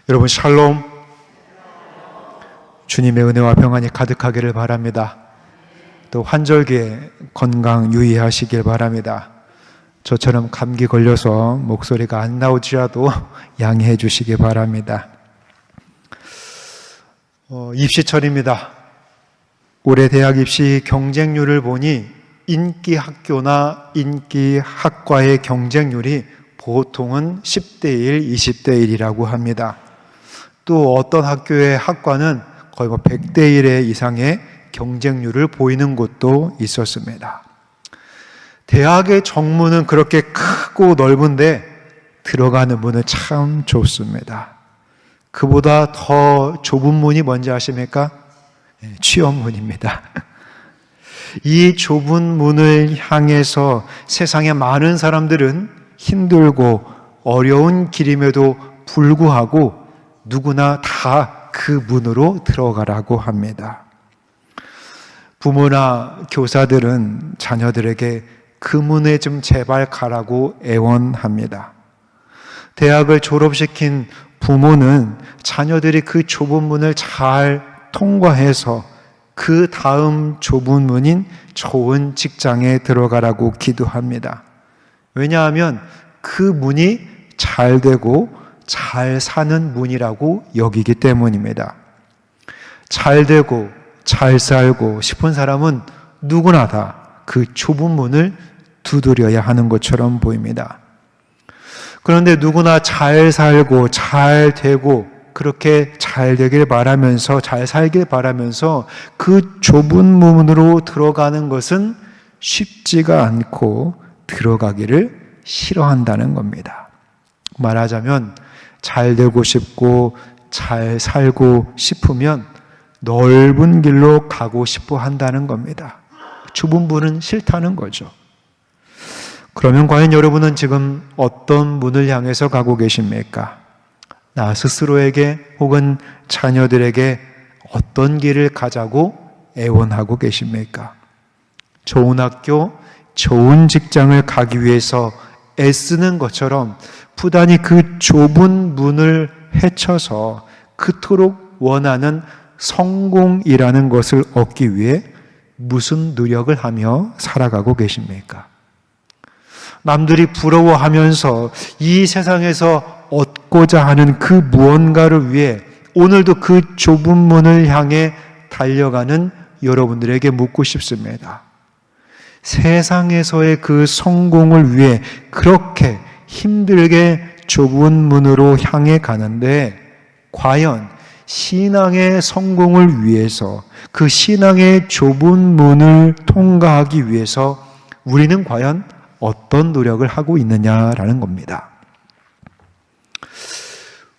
여러분 샬롬. 주님의 은혜와 평안이 가득하기를 바랍니다. 또 환절기에 건강 유의하시길 바랍니다. 저처럼 감기 걸려서 목소리가 안 나오지라도 양해해 주시기 바랍니다. 입시철입니다. 올해 대학 입시 경쟁률을 보니 인기 학교나 인기 학과의 경쟁률이 보통은 10대 1, 20대 1이라고 합니다. 또 어떤 학교의 학과는 거의 100대 1 이상의 경쟁률을 보이는 곳도 있었습니다. 대학의 정문은 그렇게 크고 넓은데 들어가는 문은 참 좁습니다. 그보다 더 좁은 문이 뭔지 아십니까? 취업문입니다. 이 좁은 문을 향해서 세상의 많은 사람들은 힘들고 어려운 길임에도 불구하고 누구나 다 그 문으로 들어가라고 합니다. 부모나 교사들은 자녀들에게 그 문에 좀 제발 가라고 애원합니다. 대학을 졸업시킨 부모는 자녀들이 그 좁은 문을 잘 통과해서 그 다음 좁은 문인 좋은 직장에 들어가라고 기도합니다. 왜냐하면 그 문이 잘 되고 잘 사는 문이라고 여기기 때문입니다. 잘 되고 잘 살고 싶은 사람은 누구나 다 그 좁은 문을 두드려야 하는 것처럼 보입니다. 그런데 누구나 잘 살고 잘 되고 그렇게 잘 되길 바라면서 잘 살길 바라면서 그 좁은 문으로 들어가는 것은 쉽지가 않고 들어가기를 싫어한다는 겁니다. 말하자면 잘 되고 싶고 잘 살고 싶으면 넓은 길로 가고 싶어 한다는 겁니다. 좁은 문은 싫다는 거죠. 그러면 과연 여러분은 지금 어떤 문을 향해서 가고 계십니까? 나 스스로에게 혹은 자녀들에게 어떤 길을 가자고 애원하고 계십니까? 좋은 학교, 좋은 직장을 가기 위해서 애쓰는 것처럼 부단히 그 좁은 문을 헤쳐서 그토록 원하는 성공이라는 것을 얻기 위해 무슨 노력을 하며 살아가고 계십니까? 남들이 부러워하면서 이 세상에서 얻고자 하는 그 무언가를 위해 오늘도 그 좁은 문을 향해 달려가는 여러분들에게 묻고 싶습니다. 세상에서의 그 성공을 위해 그렇게 힘들게 좁은 문으로 향해 가는데 과연 신앙의 성공을 위해서 그 신앙의 좁은 문을 통과하기 위해서 우리는 과연 어떤 노력을 하고 있느냐라는 겁니다.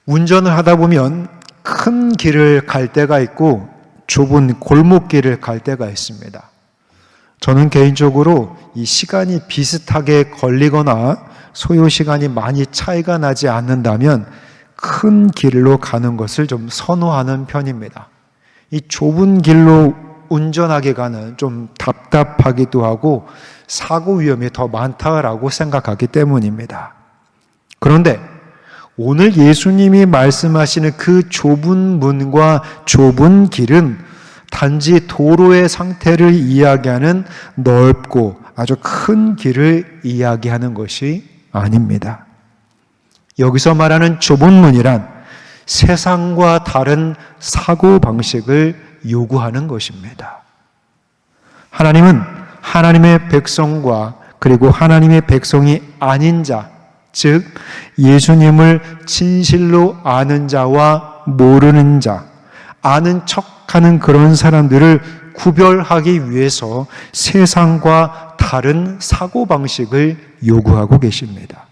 운전을 하다 보면 큰 길을 갈 때가 있고 좁은 골목길을 갈 때가 있습니다. 저는 개인적으로 이 시간이 비슷하게 걸리거나 소요 시간이 많이 차이가 나지 않는다면 큰 길로 가는 것을 좀 선호하는 편입니다. 이 좁은 길로 운전하기가는 좀 답답하기도 하고 사고 위험이 더 많다라고 생각하기 때문입니다. 그런데 오늘 예수님이 말씀하시는 그 좁은 문과 좁은 길은 단지 도로의 상태를 이야기하는 넓고 아주 큰 길을 이야기하는 것이 아닙니다. 여기서 말하는 좁은 문이란 세상과 다른 사고방식을 요구하는 것입니다. 하나님은 하나님의 백성과 그리고 하나님의 백성이 아닌 자, 즉 예수님을 진실로 아는 자와 모르는 자, 아는 척하는 그런 사람들을 구별하기 위해서 세상과 다른 사고방식을 요구하고 계십니다.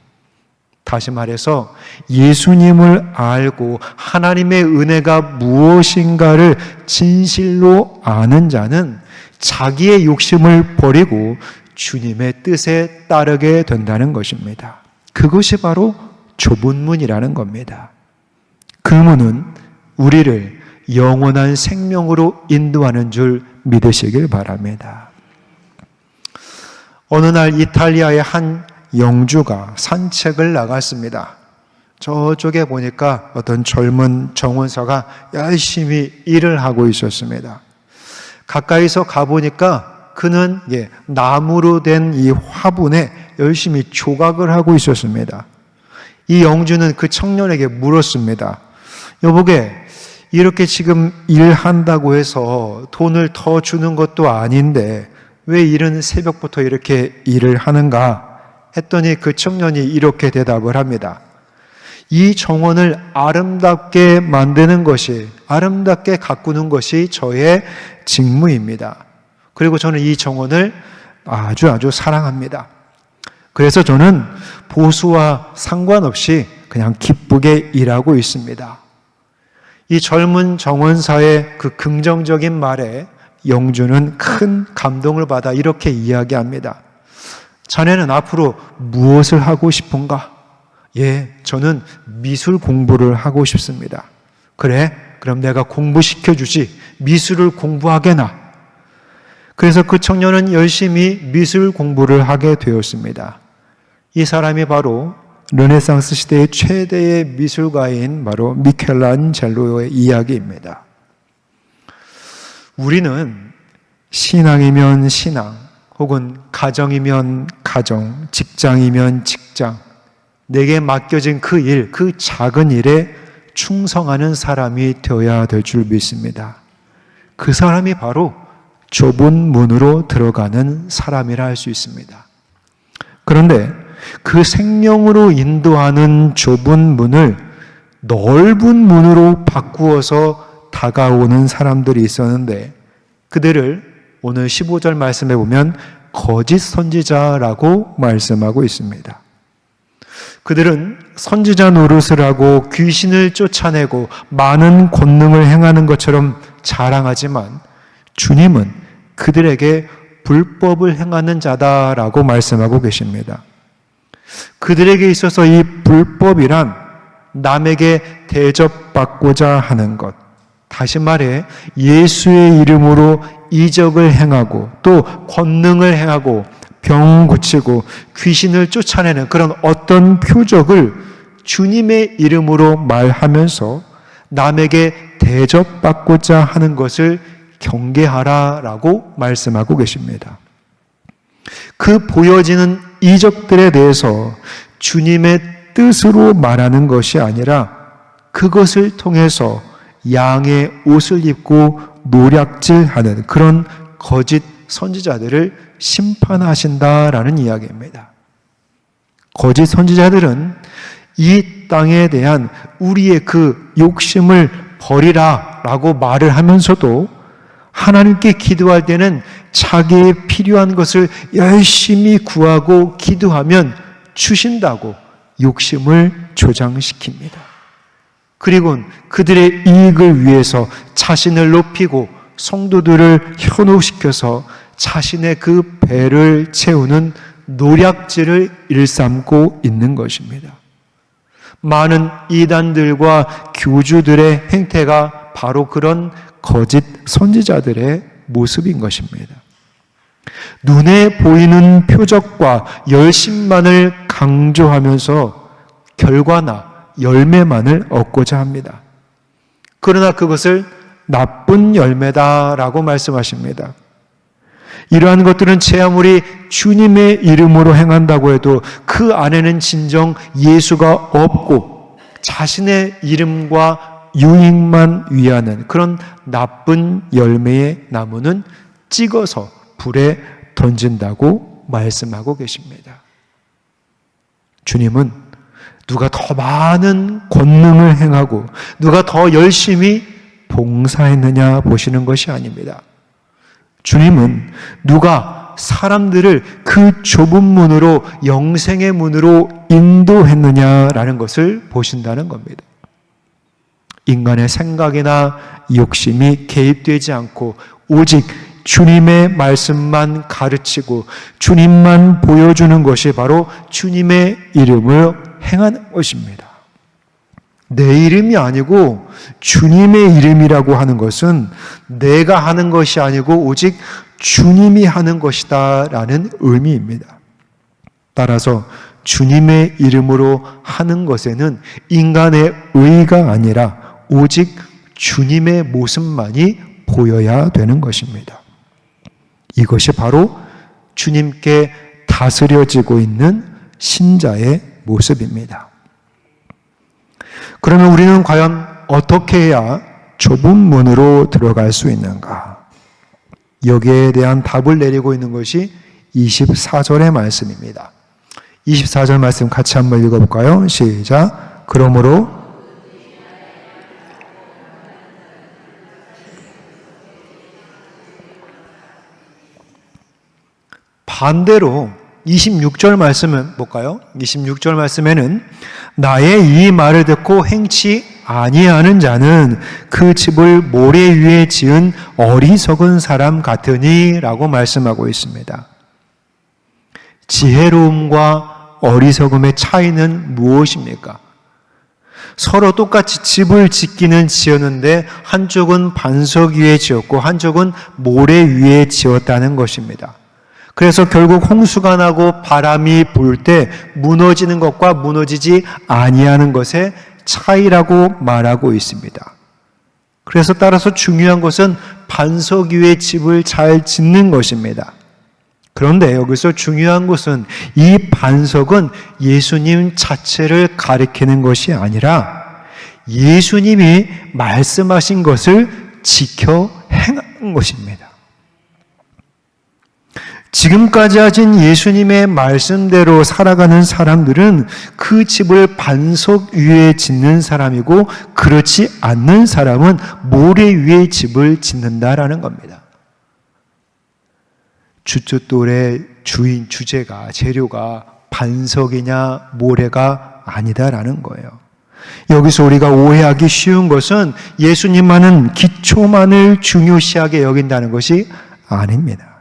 다시 말해서 예수님을 알고 하나님의 은혜가 무엇인가를 진실로 아는 자는 자기의 욕심을 버리고 주님의 뜻에 따르게 된다는 것입니다. 그것이 바로 좁은 문이라는 겁니다. 그 문은 우리를 영원한 생명으로 인도하는 줄 믿으시길 바랍니다. 어느 날 이탈리아의 한 영주가 산책을 나갔습니다. 저쪽에 보니까 어떤 젊은 정원사가 열심히 일을 하고 있었습니다. 가까이서 가보니까 그는 나무로 된 이 화분에 열심히 조각을 하고 있었습니다. 이 영주는 그 청년에게 물었습니다. 여보게, 이렇게 지금 일한다고 해서 돈을 더 주는 것도 아닌데 왜 이른 새벽부터 이렇게 일을 하는가? 했더니 그 청년이 이렇게 대답을 합니다. 이 정원을 아름답게 만드는 것이, 아름답게 가꾸는 것이 저의 직무입니다. 그리고 저는 이 정원을 아주 사랑합니다. 그래서 저는 보수와 상관없이 그냥 기쁘게 일하고 있습니다. 이 젊은 정원사의 그 긍정적인 말에 영주는 큰 감동을 받아 이렇게 이야기합니다. 자네는 앞으로 무엇을 하고 싶은가? 저는 미술 공부를 하고 싶습니다. 그래, 그럼 내가 공부시켜주지. 미술을 공부하게나. 그래서 그 청년은 열심히 미술 공부를 하게 되었습니다. 이 사람이 바로 르네상스 시대의 최대의 미술가인 바로 미켈란젤로의 이야기입니다. 우리는 신앙이면 신앙, 혹은 가정이면 가정, 직장이면 직장, 내게 맡겨진 그 일, 그 작은 일에 충성하는 사람이 되어야 될 줄 믿습니다. 그 사람이 바로 좁은 문으로 들어가는 사람이라 할 수 있습니다. 그런데 그 생명으로 인도하는 좁은 문을 넓은 문으로 바꾸어서 다가오는 사람들이 있었는데 그들을 오늘 15절 말씀에 보면 거짓 선지자라고 말씀하고 있습니다. 그들은 선지자 노릇을 하고 귀신을 쫓아내고 많은 권능을 행하는 것처럼 자랑하지만 주님은 그들에게 불법을 행하는 자다라고 말씀하고 계십니다. 그들에게 있어서 이 불법이란 남에게 대접받고자 하는 것, 다시 말해 예수의 이름으로 이적을 행하고 또 권능을 행하고 병 고치고 귀신을 쫓아내는 그런 어떤 표적을 주님의 이름으로 말하면서 남에게 대접받고자 하는 것을 경계하라라고 말씀하고 계십니다. 그 보여지는 이적들에 대해서 주님의 뜻으로 말하는 것이 아니라 그것을 통해서 양의 옷을 입고 노략질하는 그런 거짓 선지자들을 심판하신다라는 이야기입니다. 거짓 선지자들은 이 땅에 대한 우리의 그 욕심을 버리라라고 말을 하면서도 하나님께 기도할 때는 자기의 필요한 것을 열심히 구하고 기도하면 주신다고 욕심을 조장시킵니다. 그리고 그들의 이익을 위해서 자신을 높이고 성도들을 현혹시켜서 자신의 그 배를 채우는 노략질을 일삼고 있는 것입니다. 많은 이단들과 교주들의 행태가 바로 그런 거짓 선지자들의 모습인 것입니다. 눈에 보이는 표적과 열심만을 강조하면서 결과나 열매만을 얻고자 합니다. 그러나 그것을 나쁜 열매다라고 말씀하십니다. 이러한 것들은 제 아무리 주님의 이름으로 행한다고 해도 그 안에는 진정 예수가 없고 자신의 이름과 유익만 위하는 그런 나쁜 열매의 나무는 찍어서 불에 던진다고 말씀하고 계십니다. 주님은 누가 더 많은 권능을 행하고 누가 더 열심히 봉사했느냐 보시는 것이 아닙니다. 주님은 누가 사람들을 그 좁은 문으로 영생의 문으로 인도했느냐라는 것을 보신다는 겁니다. 인간의 생각이나 욕심이 개입되지 않고 오직 주님의 말씀만 가르치고 주님만 보여주는 것이 바로 주님의 이름을 행하는 것입니다. 내 이름이 아니고 주님의 이름이라고 하는 것은 내가 하는 것이 아니고 오직 주님이 하는 것이다 라는 의미입니다. 따라서 주님의 이름으로 하는 것에는 인간의 의가 아니라 오직 주님의 모습만이 보여야 되는 것입니다. 이것이 바로 주님께 다스려지고 있는 신자의 모습입니다. 그러면 우리는 과연 어떻게 해야 좁은 문으로 들어갈 수 있는가? 여기에 대한 답을 내리고 있는 것이 24절의 말씀입니다. 24절 말씀 같이 한번 읽어볼까요? 시작. 그러므로 반대로 26절 말씀은 볼까요? 26절 말씀에는 나의 이 말을 듣고 행치 아니하는 자는 그 집을 모래 위에 지은 어리석은 사람 같으니 라고 말씀하고 있습니다. 지혜로움과 어리석음의 차이는 무엇입니까? 서로 똑같이 집을 짓기는 지었는데 한쪽은 반석 위에 지었고 한쪽은 모래 위에 지었다는 것입니다. 그래서 결국 홍수가 나고 바람이 불 때 무너지는 것과 무너지지 아니하는 것의 차이라고 말하고 있습니다. 그래서 따라서 중요한 것은 반석 위에 집을 잘 짓는 것입니다. 그런데 여기서 중요한 것은 이 반석은 예수님 자체를 가리키는 것이 아니라 예수님이 말씀하신 것을 지켜 행하는 것입니다. 지금까지 하신 예수님의 말씀대로 살아가는 사람들은 그 집을 반석 위에 짓는 사람이고 그렇지 않는 사람은 모래 위에 집을 짓는다라는 겁니다. 주춧돌의 주제가 재료가 반석이냐 모래가 아니다라는 거예요. 여기서 우리가 오해하기 쉬운 것은 예수님만은 기초만을 중요시하게 여긴다는 것이 아닙니다.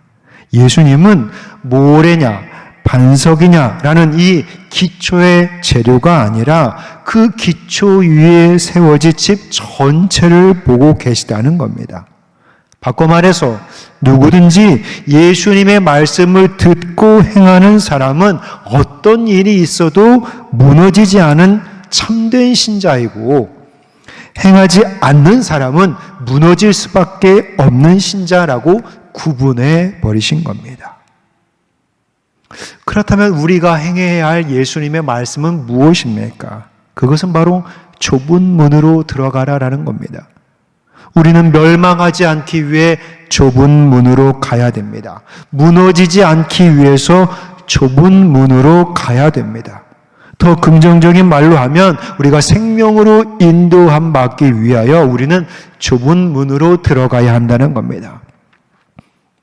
예수님은 모래냐 반석이냐라는 이 기초의 재료가 아니라 그 기초 위에 세워진 집 전체를 보고 계시다는 겁니다. 바꿔 말해서 누구든지 예수님의 말씀을 듣고 행하는 사람은 어떤 일이 있어도 무너지지 않은 참된 신자이고 행하지 않는 사람은 무너질 수밖에 없는 신자라고 구분해 버리신 겁니다. 그렇다면 우리가 행해야 할 예수님의 말씀은 무엇입니까? 그것은 바로 좁은 문으로 들어가라라는 겁니다. 우리는 멸망하지 않기 위해 좁은 문으로 가야 됩니다. 무너지지 않기 위해서 좁은 문으로 가야 됩니다. 더 긍정적인 말로 하면 우리가 생명으로 인도함 받기 위하여 우리는 좁은 문으로 들어가야 한다는 겁니다.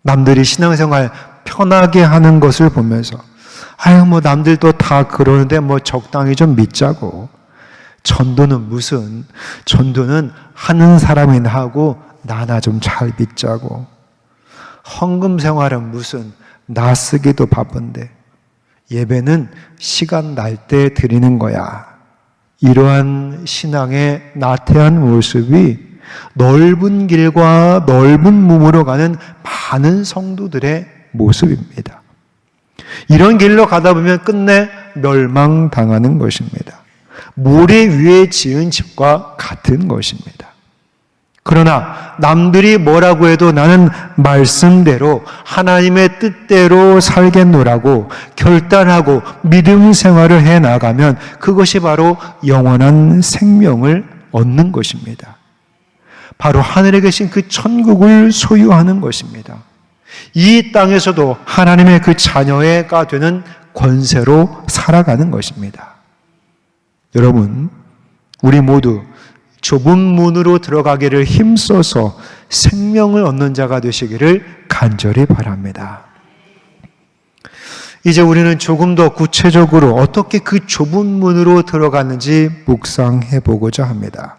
남들이 신앙생활 편하게 하는 것을 보면서 남들도 다 그러는데 적당히 좀 믿자고. 전도는 전도는 하는 사람이나 하고 나나 좀 잘 믿자고. 헌금 생활은 나 쓰기도 바쁜데 예배는 시간 날 때 드리는 거야. 이러한 신앙의 나태한 모습이 넓은 길과 넓은 몸으로 가는 많은 성도들의 모습입니다. 이런 길로 가다 보면 끝내 멸망당하는 것입니다. 모래 위에 지은 집과 같은 것입니다. 그러나 남들이 뭐라고 해도 나는 말씀대로 하나님의 뜻대로 살겠노라고 결단하고 믿음 생활을 해나가면 그것이 바로 영원한 생명을 얻는 것입니다. 바로 하늘에 계신 그 천국을 소유하는 것입니다. 이 땅에서도 하나님의 그 자녀가 되는 권세로 살아가는 것입니다. 여러분, 우리 모두 좁은 문으로 들어가기를 힘써서 생명을 얻는 자가 되시기를 간절히 바랍니다. 이제 우리는 조금 더 구체적으로 어떻게 그 좁은 문으로 들어갔는지 묵상해 보고자 합니다.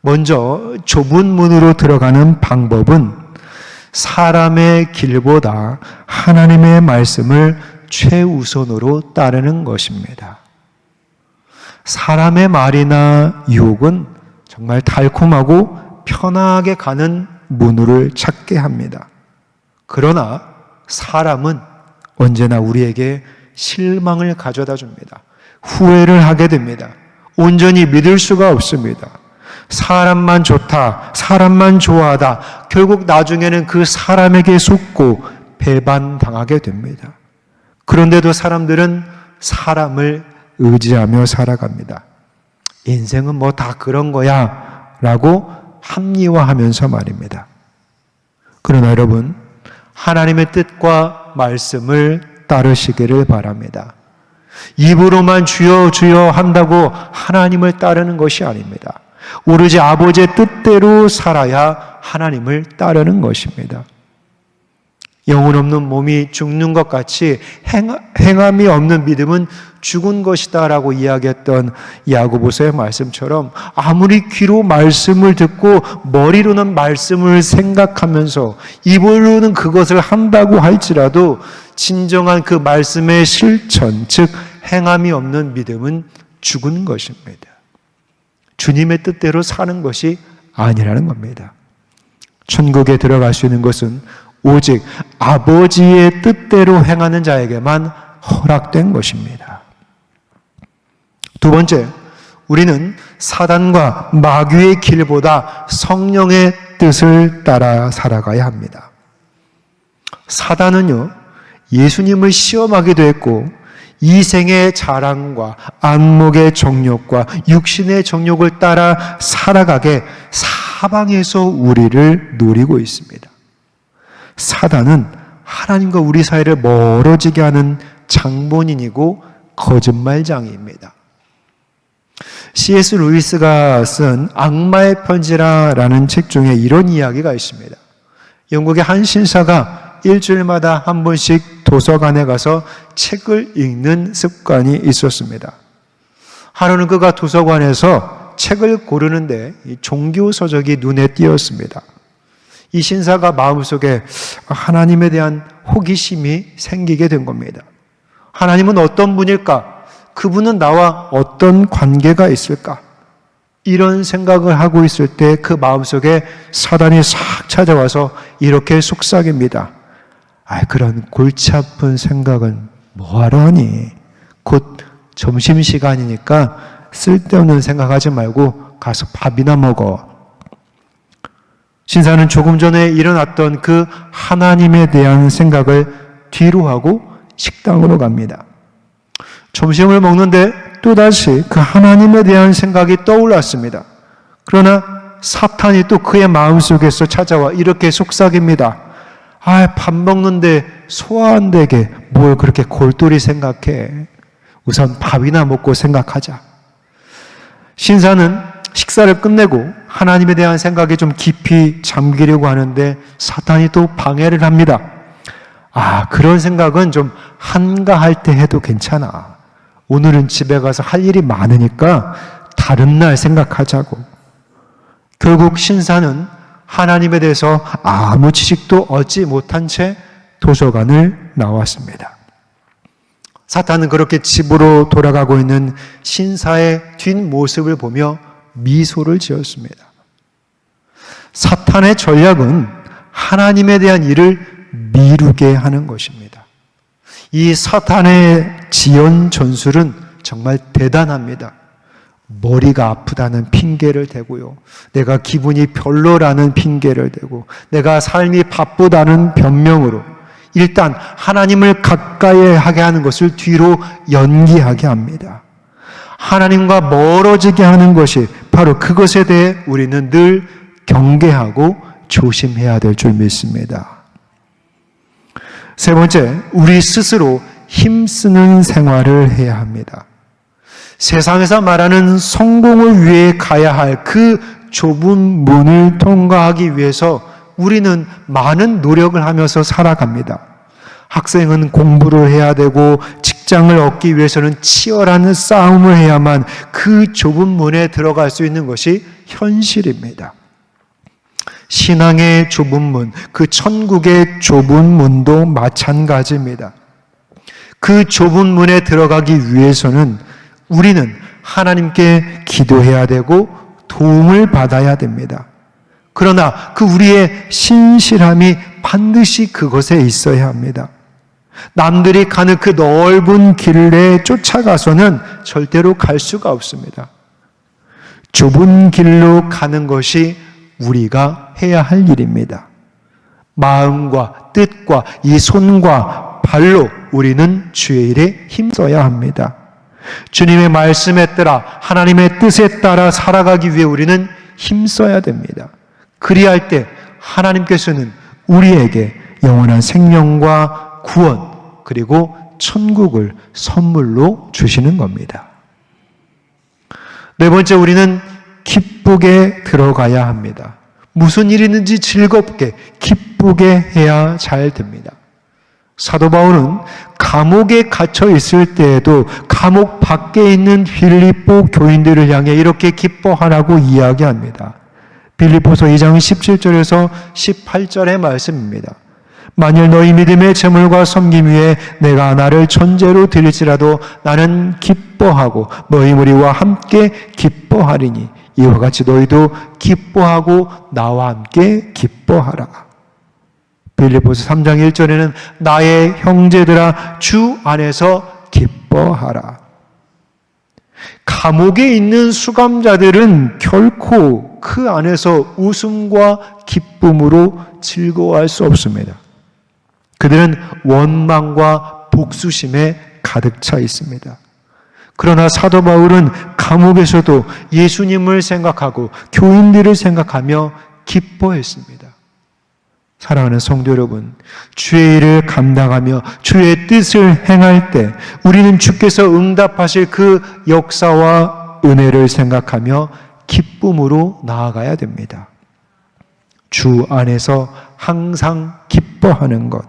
먼저 좁은 문으로 들어가는 방법은 사람의 길보다 하나님의 말씀을 최우선으로 따르는 것입니다. 사람의 말이나 유혹은 정말 달콤하고 편하게 가는 문을 찾게 합니다. 그러나 사람은 언제나 우리에게 실망을 가져다 줍니다. 후회를 하게 됩니다. 온전히 믿을 수가 없습니다. 사람만 좋다, 사람만 좋아하다. 결국 나중에는 그 사람에게 속고 배반당하게 됩니다. 그런데도 사람들은 사람을 의지하며 살아갑니다. 인생은 뭐 다 그런 거야 라고 합리화하면서 말입니다. 그러나 여러분, 하나님의 뜻과 말씀을 따르시기를 바랍니다. 입으로만 주여 주여 한다고 하나님을 따르는 것이 아닙니다. 오로지 아버지의 뜻대로 살아야 하나님을 따르는 것입니다. 영혼 없는 몸이 죽는 것 같이 행함이 없는 믿음은 죽은 것이다 라고 이야기했던 야고보서의 말씀처럼 아무리 귀로 말씀을 듣고 머리로는 말씀을 생각하면서 입으로는 그것을 한다고 할지라도 진정한 그 말씀의 실천, 즉 행함이 없는 믿음은 죽은 것입니다. 주님의 뜻대로 사는 것이 아니라는 겁니다. 천국에 들어갈 수 있는 것은 오직 아버지의 뜻대로 행하는 자에게만 허락된 것입니다. 두 번째, 우리는 사단과 마귀의 길보다 성령의 뜻을 따라 살아가야 합니다. 사단은요, 예수님을 시험하기도 했고 이생의 자랑과 안목의 정욕과 육신의 정욕을 따라 살아가게 사방에서 우리를 노리고 있습니다. 사단은 하나님과 우리 사이를 멀어지게 하는 장본인이고 거짓말장이입니다. C.S. 루이스가 쓴 악마의 편지라는 책 중에 이런 이야기가 있습니다. 영국의 한 신사가 일주일마다 한 번씩 도서관에 가서 책을 읽는 습관이 있었습니다. 하루는 그가 도서관에서 책을 고르는데 종교 서적이 눈에 띄었습니다. 이 신사가 마음속에 하나님에 대한 호기심이 생기게 된 겁니다. 하나님은 어떤 분일까? 그분은 나와 어떤 관계가 있을까? 이런 생각을 하고 있을 때 그 마음속에 사단이 싹 찾아와서 이렇게 속삭입니다. 그런 골치 아픈 생각은 뭐하러 하니? 곧 점심시간이니까 쓸데없는 생각하지 말고 가서 밥이나 먹어. 신사는 조금 전에 일어났던 그 하나님에 대한 생각을 뒤로 하고 식당으로 갑니다. 점심을 먹는데 또다시 그 하나님에 대한 생각이 떠올랐습니다. 그러나 사탄이 또 그의 마음속에서 찾아와 이렇게 속삭입니다. 밥 먹는데 소화 안 되게 뭘 그렇게 골똘히 생각해. 우선 밥이나 먹고 생각하자. 신사는 식사를 끝내고 하나님에 대한 생각에 좀 깊이 잠기려고 하는데 사탄이 또 방해를 합니다. 그런 생각은 좀 한가할 때 해도 괜찮아. 오늘은 집에 가서 할 일이 많으니까 다른 날 생각하자고. 결국 신사는 하나님에 대해서 아무 지식도 얻지 못한 채 도서관을 나왔습니다. 사탄은 그렇게 집으로 돌아가고 있는 신사의 뒷모습을 보며 미소를 지었습니다. 사탄의 전략은 하나님에 대한 일을 미루게 하는 것입니다. 이 사탄의 지연 전술은 정말 대단합니다. 머리가 아프다는 핑계를 대고요. 내가 기분이 별로라는 핑계를 대고 내가 삶이 바쁘다는 변명으로 일단 하나님을 가까이 하게 하는 것을 뒤로 연기하게 합니다. 하나님과 멀어지게 하는 것이 바로 그것에 대해 우리는 늘 경계하고 조심해야 될 줄 믿습니다. 세 번째, 우리 스스로 힘쓰는 생활을 해야 합니다. 세상에서 말하는 성공을 위해 가야 할 그 좁은 문을 통과하기 위해서 우리는 많은 노력을 하면서 살아갑니다. 학생은 공부를 해야 되고 직장을 얻기 위해서는 치열한 싸움을 해야만 그 좁은 문에 들어갈 수 있는 것이 현실입니다. 신앙의 좁은 문, 그 천국의 좁은 문도 마찬가지입니다. 그 좁은 문에 들어가기 위해서는 우리는 하나님께 기도해야 되고 도움을 받아야 됩니다. 그러나 그 우리의 신실함이 반드시 그것에 있어야 합니다. 남들이 가는 그 넓은 길에 쫓아가서는 절대로 갈 수가 없습니다. 좁은 길로 가는 것이 우리가 해야 할 일입니다. 마음과 뜻과 이 손과 발로 우리는 주의 일에 힘써야 합니다. 주님의 말씀에 따라 하나님의 뜻에 따라 살아가기 위해 우리는 힘써야 됩니다. 그리할 때 하나님께서는 우리에게 영원한 생명과 구원 그리고 천국을 선물로 주시는 겁니다. 네 번째, 우리는 기쁘게 들어가야 합니다. 무슨 일이든지 즐겁게 기쁘게 해야 잘 됩니다. 사도 바울은 감옥에 갇혀 있을 때에도 감옥 밖에 있는 빌립보 교인들을 향해 이렇게 기뻐하라고 이야기합니다. 빌립보서 2장 17절에서 18절의 말씀입니다. 만일 너희 믿음의 재물과 섬김 위에 내가 나를 전제로 드릴지라도 나는 기뻐하고 너희 무리와 함께 기뻐하리니 이와 같이 너희도 기뻐하고 나와 함께 기뻐하라. 빌립보서 3장 1절에는 나의 형제들아 주 안에서 기뻐하라. 감옥에 있는 수감자들은 결코 그 안에서 웃음과 기쁨으로 즐거워할 수 없습니다. 그들은 원망과 복수심에 가득 차 있습니다. 그러나 사도 바울은 감옥에서도 예수님을 생각하고 교인들을 생각하며 기뻐했습니다. 사랑하는 성도 여러분, 주의 일을 감당하며 주의 뜻을 행할 때 우리는 주께서 응답하실 그 역사와 은혜를 생각하며 기쁨으로 나아가야 됩니다. 주 안에서 항상 기뻐하는 것,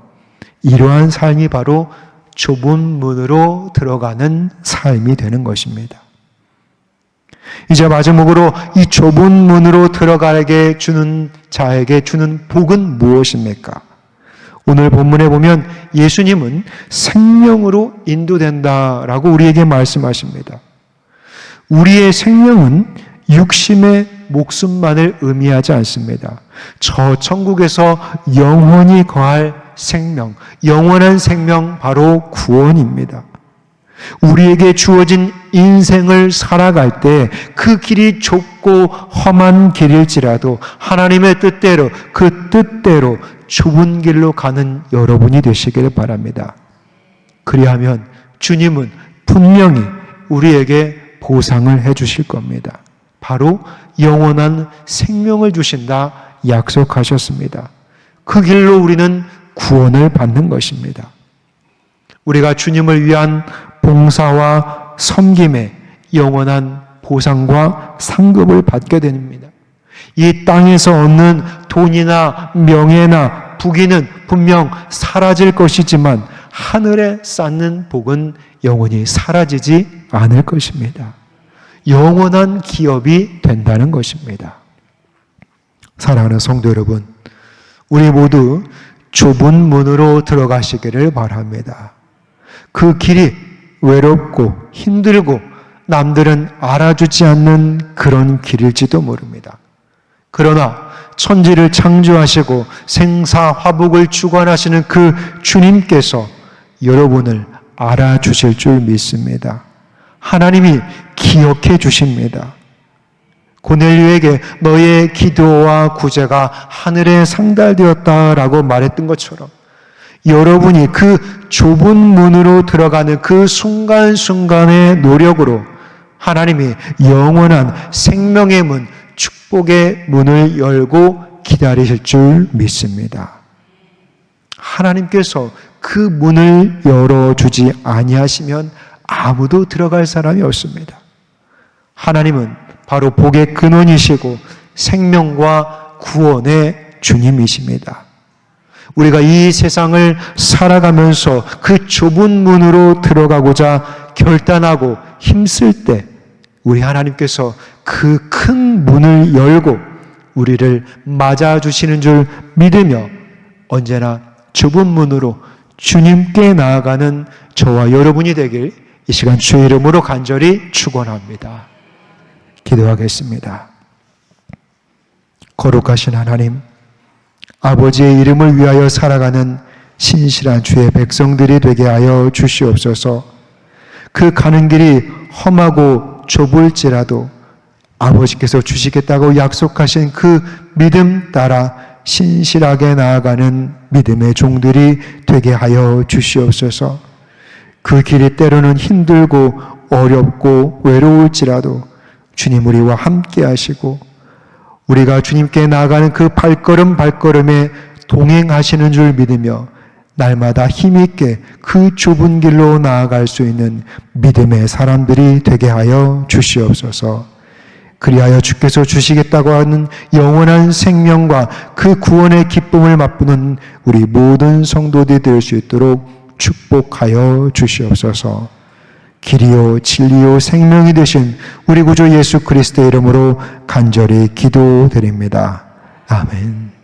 이러한 삶이 바로 좁은 문으로 들어가는 삶이 되는 것입니다. 이제 마지막으로 이 좁은 문으로 들어가게 주는 자에게 주는 복은 무엇입니까? 오늘 본문에 보면 예수님은 생명으로 인도된다라고 우리에게 말씀하십니다. 우리의 생명은 육신의 목숨만을 의미하지 않습니다. 저 천국에서 영원히 거할 생명, 영원한 생명 바로 구원입니다. 우리에게 주어진 인생을 살아갈 때 그 길이 좁고 험한 길일지라도 하나님의 뜻대로 그 뜻대로 좁은 길로 가는 여러분이 되시기를 바랍니다. 그리하면 주님은 분명히 우리에게 보상을 해 주실 겁니다. 바로 영원한 생명을 주신다 약속하셨습니다. 그 길로 우리는 구원을 받는 것입니다. 우리가 주님을 위한 봉사와 섬김에 영원한 보상과 상급을 받게 됩니다. 이 땅에서 얻는 돈이나 명예나 부귀는 분명 사라질 것이지만 하늘에 쌓는 복은 영원히 사라지지 않을 것입니다. 영원한 기업이 된다는 것입니다. 사랑하는 성도 여러분, 우리 모두 좁은 문으로 들어가시기를 바랍니다. 그 길이 외롭고 힘들고 남들은 알아주지 않는 그런 길일지도 모릅니다. 그러나 천지를 창조하시고 생사화복을 주관하시는 그 주님께서 여러분을 알아주실 줄 믿습니다. 하나님이 기억해 주십니다. 고넬료에게 너의 기도와 구제가 하늘에 상달되었다라고 말했던 것처럼 여러분이 그 좁은 문으로 들어가는 그 순간순간의 노력으로 하나님이 영원한 생명의 문, 축복의 문을 열고 기다리실 줄 믿습니다. 하나님께서 그 문을 열어주지 아니하시면 아무도 들어갈 사람이 없습니다. 하나님은 바로 복의 근원이시고 생명과 구원의 주님이십니다. 우리가 이 세상을 살아가면서 그 좁은 문으로 들어가고자 결단하고 힘쓸 때 우리 하나님께서 그 큰 문을 열고 우리를 맞아주시는 줄 믿으며 언제나 좁은 문으로 주님께 나아가는 저와 여러분이 되길 이 시간 주의 이름으로 간절히 축원합니다. 기도하겠습니다. 거룩하신 하나님, 아버지의 이름을 위하여 살아가는 신실한 주의 백성들이 되게 하여 주시옵소서. 그 가는 길이 험하고 좁을지라도 아버지께서 주시겠다고 약속하신 그 믿음 따라 신실하게 나아가는 믿음의 종들이 되게 하여 주시옵소서. 그 길이 때로는 힘들고 어렵고 외로울지라도 주님 우리와 함께 하시고 우리가 주님께 나아가는 그 발걸음에 동행하시는 줄 믿으며 날마다 힘있게 그 좁은 길로 나아갈 수 있는 믿음의 사람들이 되게 하여 주시옵소서. 그리하여 주께서 주시겠다고 하는 영원한 생명과 그 구원의 기쁨을 맛보는 우리 모든 성도들이 될 수 있도록 축복하여 주시옵소서. 길이요 진리요 생명이 되신 우리 구주 예수 그리스도의 이름으로 간절히 기도드립니다. 아멘.